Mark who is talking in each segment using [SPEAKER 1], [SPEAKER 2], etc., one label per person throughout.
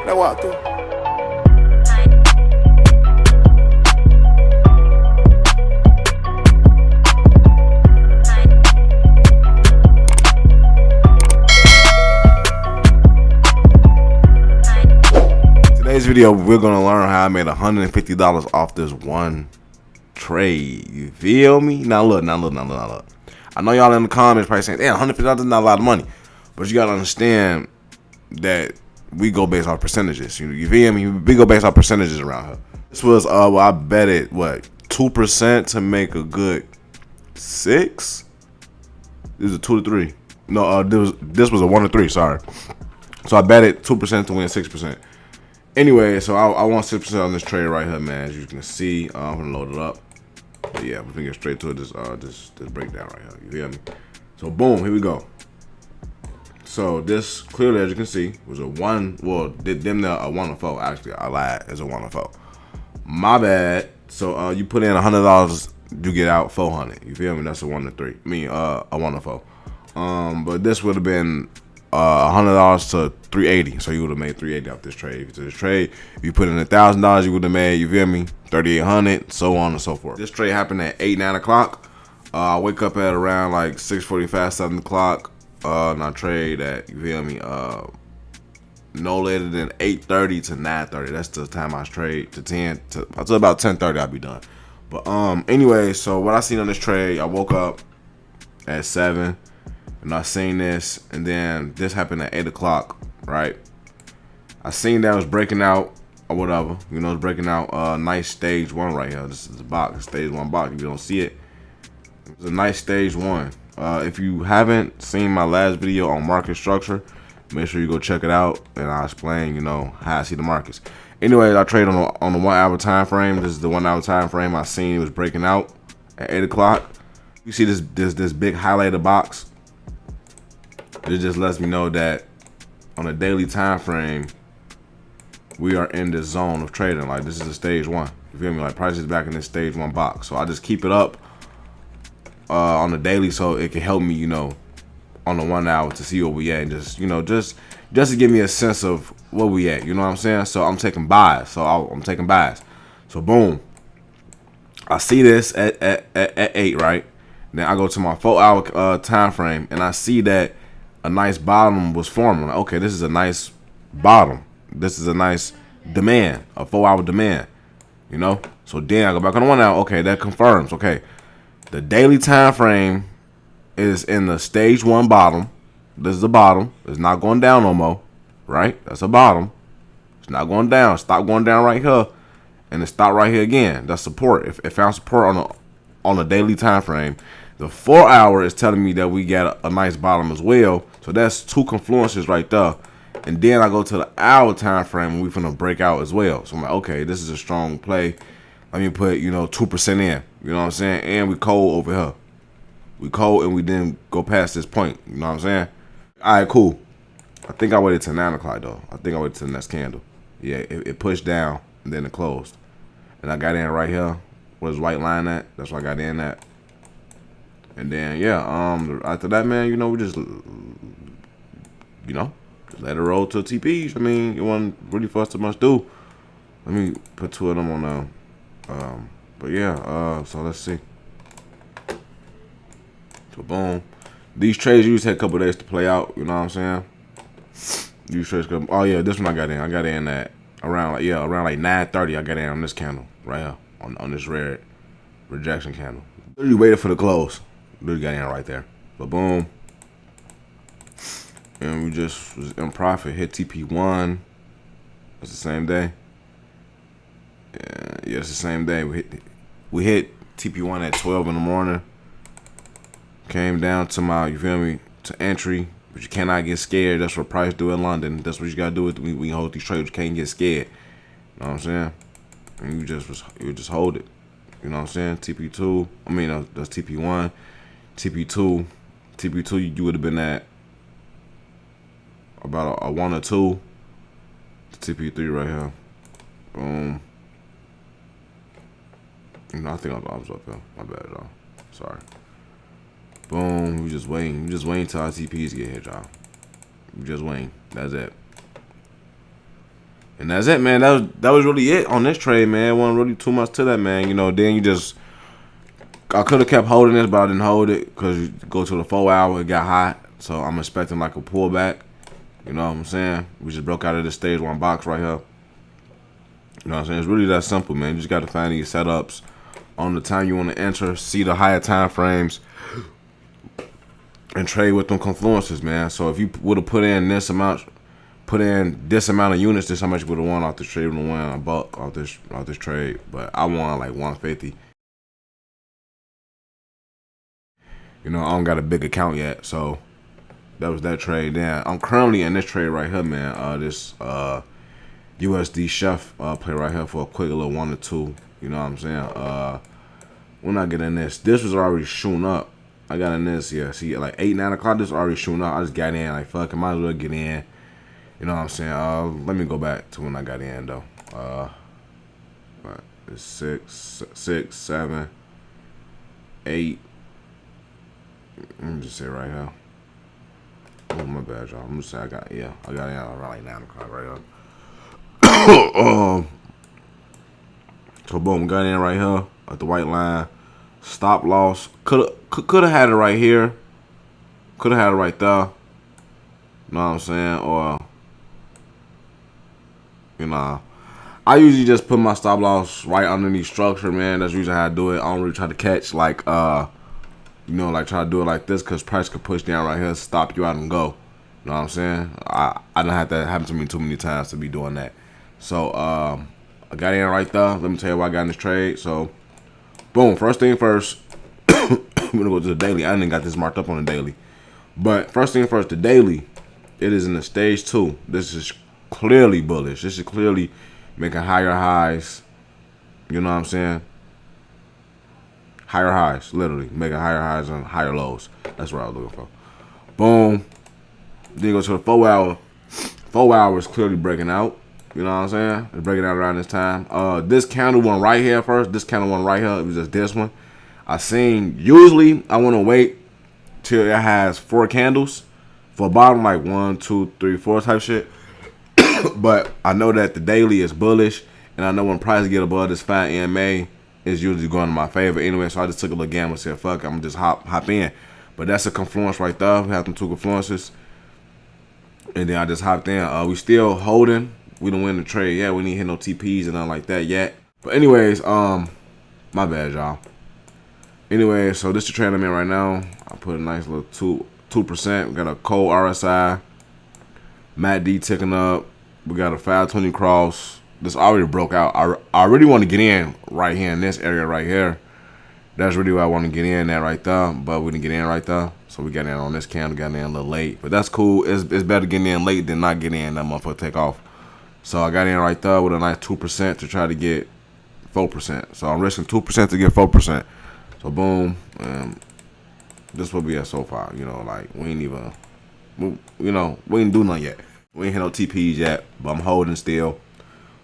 [SPEAKER 1] Let's walk through.
[SPEAKER 2] Today's video, we're gonna learn how I made $150 off this one trade. You feel me? Now look. I know y'all in the comments probably saying, damn, $150 is not a lot of money. But you gotta understand that we go based off percentages. You feel me? We go based off percentages around here. This was well, I bet it 2% to make a good 6. This is a 2 to 3. No, this was a 1 to 3. Sorry. So I bet it 2% to win 6%. Anyway, so I want 6% on this trade right here, man. As you can see, I'm gonna load it up. But yeah, we're gonna get straight to it. This breakdown right here. You feel me? So boom, here we go. So this clearly, as you can see, was a 1. Well, them there a 1 to 4. Actually, I lied. It's a 1 to 4. My bad. So you put in $100, you get out 400. You feel me? That's a 1 to 3. I mean, a 1 to 4. But this would have been $100 to 380. So you would have made 380 off this trade. If you put in $1,000, you would have made, you feel me, 3,800, so on and so forth. This trade happened at 8-9 o'clock. I wake up at around like 6:45, 7 o'clock. And I trade at, you feel me, no later than 8:30 to 9:30. That's the time I trade to 10 to until about 10:30. I'll be done. But anyway, so what I seen on this trade, I woke up at 7. And I seen this, and then this happened at 8 o'clock, right? I seen that it was breaking out or whatever. You know, it's breaking out nice stage 1 right here. This is a box, stage 1 box. If you don't see it, it's a nice stage 1. If you haven't seen my last video on market structure, make sure you go check it out, and I'll explain, you know, how I see the markets. Anyways, I trade on the 1 hour time frame. This is the 1 hour time frame. I seen it was breaking out at 8 o'clock. You see this big highlighted box. It just lets me know that on a daily time frame, we are in this zone of trading. Like, this is a stage 1. You feel me? Like, price is back in this stage 1 box. So I just keep it up on the daily, so it can help me, you know, on the 1 hour to see where we at, and just, you know, just to give me a sense of where we at. You know what I'm saying? So I'm taking buys. I'm taking buys. So boom, I see this at 8, right? Then I go to my 4 hour time frame, and I see that a nice bottom was forming. Like, okay, this is a nice bottom. This is a nice demand, a 4 hour demand, you know? So then I go back on the 1 hour. Okay, that confirms. Okay, the daily time frame is in the stage 1 bottom. This is the bottom. It's not going down no more, right? That's a bottom. It's not going down. Stop going down right here, and it stopped right here again. That's support. If found support on a daily time frame. The 4 hour is telling me that we got a nice bottom as well. So that's 2 confluences right there. And then I go to the hour time frame, and we finna break out as well. So I'm like, okay, this is a strong play. Let me put, you know, 2% in. You know what I'm saying? And we cold over here. We cold, and we didn't go past this point. You know what I'm saying? All right, cool. I think I waited till 9 o'clock though. I think I waited till the next candle. Yeah, it pushed down, and then it closed. And I got in right here. Where's white line at? That's where I got in at. And then yeah, after that, man, you know, we just, you know, just let it roll to TPs. I mean, it wasn't really for us to much do. Let me put 2 of them on now. But yeah, so let's see. So boom, these trades usually take a couple days to play out. You know what I'm saying? These trades come. Oh yeah, this one I got in. I got in at around like 9:30. I got in on this candle right here on this red rejection candle. You waited for the close. Literally got in right there. But boom. And we just was in profit. Hit TP1. It's the same day. Yeah, it's the same day. We hit TP1 at 12 in the morning. Came down to my, you feel me, to entry. But you cannot get scared. That's what price do in London. That's what you gotta do with we hold these trades. You can't get scared. You know what I'm saying? And you just hold it. You know what I'm saying? TP2. I mean, that's TP1. TP2, you would have been at about a 1 or 2. TP3 right here. Boom. You know, I think I was up here. My bad, y'all. Sorry. Boom. We just waiting. We just waiting till our TPs get hit, y'all. We just waiting. That's it. And that's it, man. That was really it on this trade, man. It wasn't really too much to that, man. You know, then you just, I could have kept holding this, but I didn't hold it because you go to the 4 hour, it got hot. So I'm expecting like a pullback. You know what I'm saying? We just broke out of this stage 1 box right here. You know what I'm saying? It's really that simple, man. You just got to find these setups on the time you want to enter, see the higher time frames, and trade with them confluences, man. So if you would have put in this amount of units, this how much you would have won off this trade. Would have won a buck off this trade. But I won like 150. You know, I don't got a big account yet, so that was that trade. Then I'm currently in this trade right here, man. This USD Chef play right here for a quick little 1 or 2. You know what I'm saying? When I get in this was already shooting up. I got in this, yeah. See, like 8, 9 o'clock, this was already shooting up. I just got in, like, fuck, I might as well get in. You know what I'm saying? Let me go back to when I got in, though. It's 6, 7, 8. Let me just say right here. Oh, my bad, y'all. I'm gonna say I got in around like 9 o'clock right here. So boom, got in right here at the white line. Stop loss. Could have had it right here. Could have had it right there. You know what I'm saying? Or, you know, I usually just put my stop loss right underneath structure, man. That's usually how I do it. I don't really try to catch like you know, like try to do it like this because price could push down right here, stop you out and go. You know what I'm saying? I don't have that happen to me too many times to be doing that. So I got in right there. Let me tell you what I got in this trade. So boom, first thing first, I'm gonna go to the daily. I didn't got this marked up on the daily. But first thing first, the daily, it is in the stage 2. This is clearly bullish. This is clearly making higher highs. You know what I'm saying? Higher highs, literally. Making higher highs and higher lows. That's what I was looking for. Boom. Then you go to the 4 hour. 4 hours clearly breaking out. You know what I'm saying? It's breaking out around this time. This candle one right here first. This candle one right here. It was just this one. Usually I want to wait till it has 4 candles for a bottom, like 1, 2, 3, 4 type shit. But I know that the daily is bullish, and I know when price get above this 5 EMA, it's usually going in my favor anyway. So I just took a little gamble and said, fuck, I'm gonna just hop in. But that's a confluence right there. We have them 2 confluences. And then I just hopped in. We still holding. We don't win the trade yet. We didn't hit no TPs and nothing like that yet. But anyways, my bad, y'all. Anyway, so this is the trade I'm in right now. I put a nice little 2%. We got a cold RSI. MACD ticking up. We got a 520 cross. This already broke out. I really want to get in right here in this area right here. That's really where I want to get in at right there. But we didn't get in right there. So we got in on this candle. Got in a little late. But that's cool. It's better getting in late than not getting in. That motherfucker take off. So I got in right there with a nice 2% to try to get 4%. So I'm risking 2% to get 4%. So boom. This will be at so far. You know, like we ain't even, you know, we ain't do nothing yet. We ain't hit no TPs yet. But I'm holding still.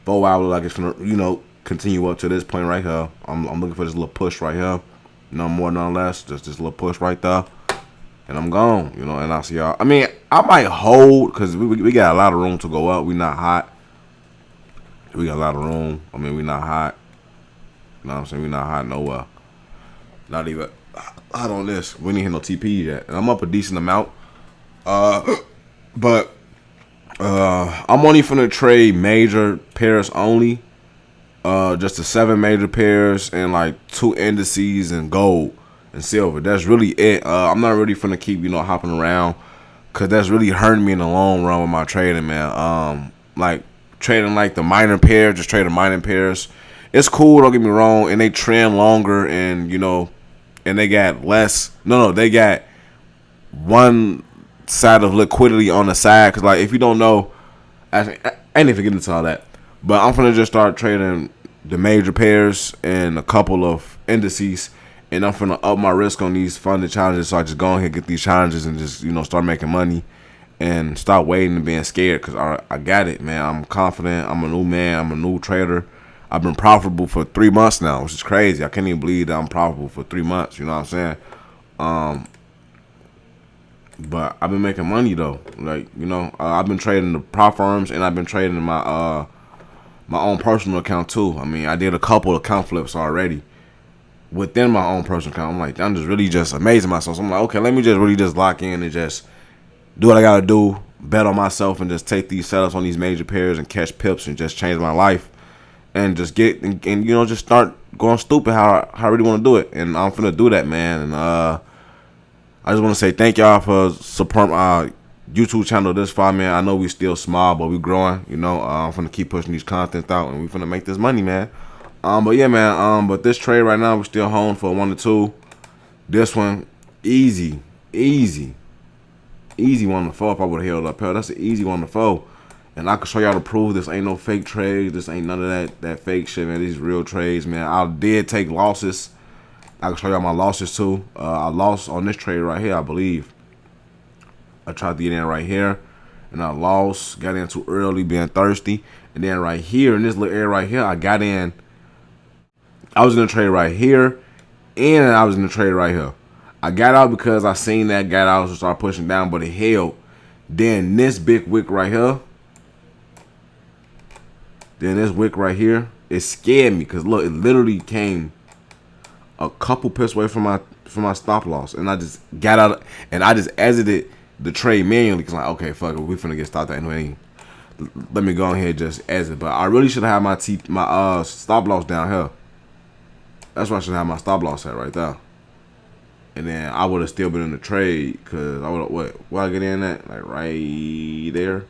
[SPEAKER 2] 4 hours like it's gonna, you know, continue up to this point right here. I'm looking for this little push right here. No more, no less. Just this little push right there. And I'm gone, you know, and I'll see y'all. I mean, I might hold because we got a lot of room to go up. We not hot. We got a lot of room. I mean, we not hot. You know what I'm saying? We not hot nowhere. Not even hot on this. We ain't hit no TP yet. And I'm up a decent amount. But I'm only finna trade major pairs only. Just the 7 major pairs and like 2 indices and gold and silver. That's really it. I'm not really finna keep, you know, hopping around because that's really hurting me in the long run with my trading, man. Like trading like the minor pair, just trading minor pairs. It's cool, don't get me wrong, and they trend longer and, you know, and they got less. No, they got one side of liquidity on the side because, like, if you don't know, I ain't even getting into all that. But I'm finna just start trading the major pairs and a couple of indices, and I'm finna up my risk on these funded challenges. So I just go ahead and get these challenges and just, you know, start making money and stop waiting and being scared because I got it, man. I'm confident. I'm a new man. I'm a new trader. I've been profitable for 3 months now, which is crazy. I can't even believe that I'm profitable for 3 months. You know what I'm saying? But I've been making money though. Like, you know, I've been trading the prop firms and I've been trading my my own personal account too. I mean, I did a couple account flips already within my own personal account. I'm like, I'm just really just amazing myself. So I'm like, okay, let me just really just lock in and just do what I gotta do, bet on myself, and just take these setups on these major pairs and catch pips and just change my life and just get and you know, just start going stupid how I really want to do it. And I'm finna do that, man. And I just want to say thank y'all for supporting my YouTube channel this far, man. I know we still small, but we growing. You know, I'm finna keep pushing these content out, and we finna make this money, man. But yeah, man. But this trade right now, we're still holding for 1 to 2. This one, easy 1 to 4. If I would have held up here, that's an easy 1 to 4. And I can show y'all to prove this ain't no fake trades. This ain't none of that fake shit, man. These real trades, man. I did take losses. I can show y'all my losses too. I lost on this trade right here, I believe. I tried to get in right here, and I lost. Got in too early, being thirsty. And then right here, in this little area right here, I got in. I was in the trade right here, and I was in the trade right here. I got out because I seen that, got out, so started pushing down, but it held. Then this big wick right here. Then this wick right here, it scared me because look, it literally came a couple pips away from my stop loss, and I just got out and I just exited the trade manually because like, okay, fuck it, we finna get stopped anyway. Let me go ahead and just exit. But I really should have my stop loss down here. That's why I should have my stop loss at right there. And then I would have still been in the trade because I would have where I get in at like right there.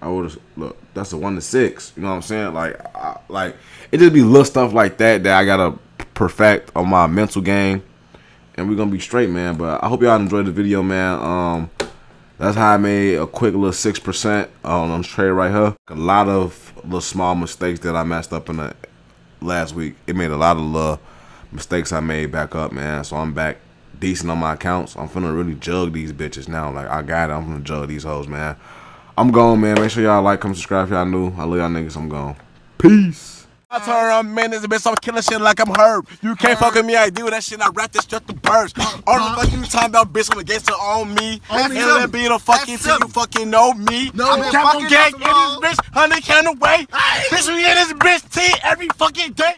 [SPEAKER 2] I would have look. That's a 1 to 6. You know what I'm saying? Like it just be little stuff like that I gotta perfect on my mental game, and we're gonna be straight, man. But I hope y'all enjoyed the video, man. That's how I made a quick little 6% on this trade right here. A lot of little small mistakes that I messed up in the last week. It made a lot of little mistakes I made back up, man. So I'm back decent on my accounts. I'm finna really jug these bitches now. Like I got it. I'm finna jug these hoes, man. I'm gone, man. Make sure y'all like, comment, subscribe if y'all new. I love y'all niggas. I'm gone. Peace.
[SPEAKER 1] I turn around, man, this bitch, I'm killing shit like I'm Herb. You can't fuck with me, I do that shit, I rap this just to burst. All the fuck you talking about, bitch, I'm against it on me. And let be the fucking till you fucking know me. I'm Kevo gang in this bitch, 100 kind of way. Bitch, we in this bitch, T every fucking day.